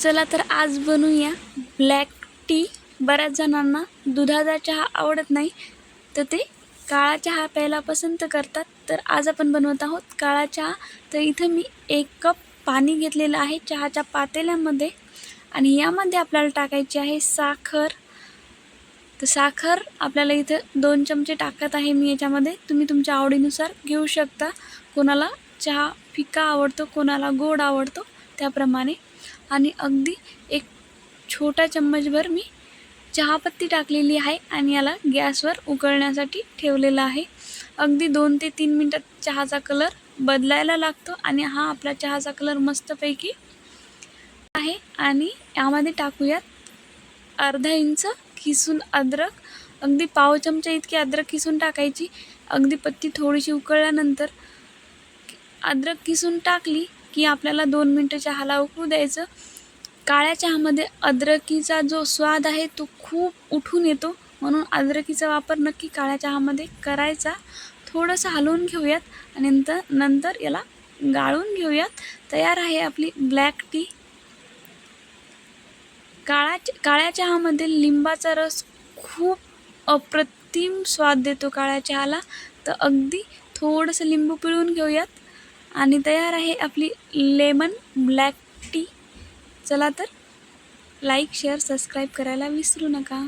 चला तर आज बनवूया ब्लॅक टी। बऱ्याच जणांना दुधाचा चहा आवडत नाही, तर ते काळा चहा प्यायला पसंत करतात। तर आज आपण बनवत आहोत काळा चहा। तर इथे मी 1 कप पाणी घेतलेलं आहे चहाच्या पातेल्यामध्ये आणि यामध्ये आपल्याला टाकायची आहे साखर। तर साखर आपल्याला इथे 2 चमचे टाकत आहे मी याच्यामध्ये। तुम्ही तुमच्या आवडीनुसार घेऊ शकता। कोणाला चहा फिका आवडतो, कोणाला गोड आवडतो त्याप्रमाणे। आणि अगदी एक छोटा चम्मचभर मी चहापत्ती टाकलेली आहे आणि याला गॅसवर उकळण्यासाठी ठेवलेला आहे। अगदी 2 ते 3 मिनिटात चहाचा कलर बदलायला लागतो आणि हा आपला चहाचा कलर मस्तपैकी आहे। आणि यामध्ये टाकूयात अर्धा इंच किसून अद्रक। अगदी पाव चमचा इतकी अद्रक किसून टाकायची। अगदी पत्ती थोडीशी उकळल्यानंतर अद्रक किसून टाकली की आपल्याला 2 मिनिटं चहाला उकळू द्यायचं। काळ्या चहामध्ये अद्रकीचा जो स्वाद आहे तो खूप उठून येतो, म्हणून अद्रकीचा वापर नक्की काळ्या चहामध्ये करायचा। थोडंसं हलवून घेऊयात आणि नंतर याला गाळून घेऊयात। तयार आहे आपली ब्लॅक टी। काळ्या चहामध्ये लिंबाचा रस खूप अप्रतिम स्वाद देतो काळ्या चहाला। तर अगदी थोडंसं लिंबू पिळून घेऊयात आणि तयार आहे आपली लेमन ब्लॅक टी। चला तर लाईक, शेअर, सबस्क्राईब करायला विसरू नका।